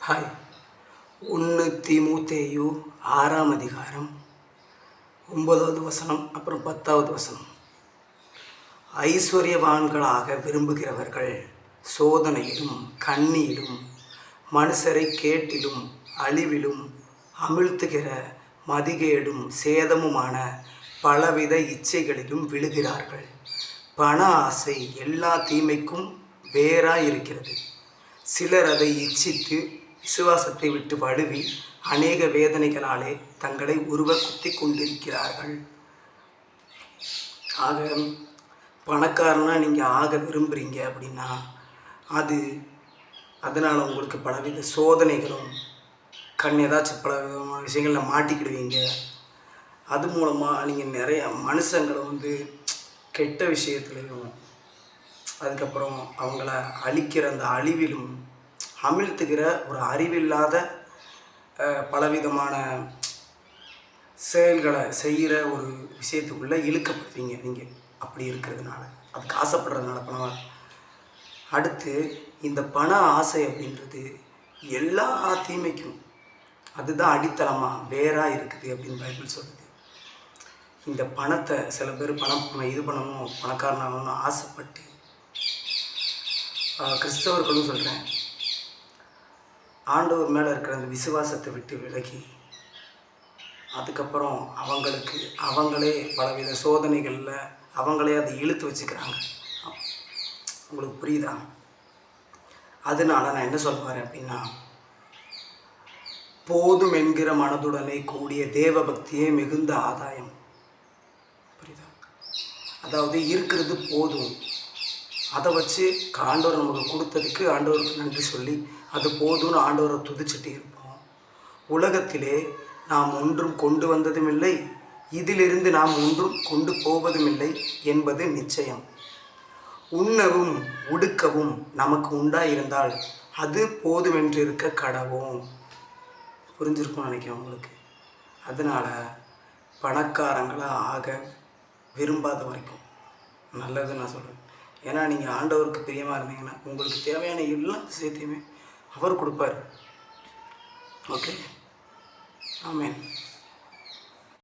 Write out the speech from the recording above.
Hi. 1 தீமோத்தேயு 6ஆம் அதிகாரம் 9வது வசனம், அப்புறம் 10வது வசனம். ஐஸ்வர்யவான்களாக விரும்புகிறவர்கள் சோதனையிலும் கண்ணியிலும் மனுஷரை கேட்டிலும் அழிவிலும் அமிழ்த்துகிற மதிகேடும் சேதமுமான பலவித இச்சைகளிலும் விழுகிறார்கள். பண ஆசை எல்லா தீமைக்கும் வேறாயிருக்கிறது. சிலர் அதை இச்சித்து விசுவாசத்தை விட்டு வழுவி அநேக வேதனைகளாலே தங்களை குத்தி கொண்டிருக்கிறார்கள். ஆக பணக்காரனா நீங்கள் ஆக விரும்புகிறீங்க அப்படின்னா அதனால் உங்களுக்கு பலவித சோதனைகளும் ஏதாச்சும் பல விதமான விஷயங்களில் மாட்டிக்கிடுவீங்க. அது மூலமாக நீங்கள் நிறைய மனுஷங்களை கெட்ட விஷயத்துலையும் அதுக்கப்புறம் அவங்கள அழிக்கிற அந்த அழிவிலும் அமிழ்த்துகிற ஒரு அறிவில்லாத பலவிதமான செயல்களை செய்கிற ஒரு விஷயத்துக்குள்ளே இழுக்கப்படுவீங்க. நீங்கள் அப்படி இருக்கிறதுனால, அதுக்கு ஆசைப்படுறதுனால பணம். அடுத்து இந்த பண ஆசை அப்படின்றது எல்லா தீமைக்கும் அதுதான் அடித்தளமாக வேறாக இருக்குது அப்படின்னு பைபிள் சொல்லுது. இந்த பணத்தை சில பேர் பணம் இது பண்ணணும், பணக்காரனாகணும்னு ஆசைப்பட்டு, கிறிஸ்தவர்களும் சொல்கிறேன், ஆண்டவர் மேலே இருக்கிற அந்த விசுவாசத்தை விட்டு விலகி அதுக்கப்புறம் அவங்களே பலவித சோதனைகளில் அவங்களே அதை இழுத்து வச்சுக்கிறாங்க. உங்களுக்கு புரியுதா? அதனால நான் என்ன சொல்லுவார் அப்படின்னா, போதும் என்கிற மனதுடனே கூடிய தேவ பக்தியே மிகுந்த ஆதாயம். புரியுதா? அதாவது இருக்கிறது போதும், அதை வச்சு ஆண்டவர் நமக்கு கொடுத்ததுக்கு ஆண்டவருக்கு நன்றி சொல்லி அது போதும்னு ஆண்டவரை துதிச்சுட்டு இருப்போம். உலகத்திலே நாம் ஒன்றும் கொண்டு வந்ததும் இல்லை, இதிலிருந்து நாம் ஒன்றும் கொண்டு போவதும் இல்லை என்பது நிச்சயம். உண்ணவும் உடுக்கவும் நமக்கு உண்டாயிருந்தால் அது போதுமென்று இருக்க கடவோம். புரிஞ்சிருக்கும்னு நினைக்கிறேன் உங்களுக்கு. அதனால் பணக்காரங்களாக ஆக விரும்பாத வரைக்கும் நல்லது நான் சொல்கிறேன். ஏன்னா நீங்கள் ஆண்டவருக்கு பிரியமாக இருந்தீங்கன்னா உங்களுக்கு தேவையான எல்லா விஷயத்தையுமே அவர் கொடுப்பார். ஓகே, ஆமென்.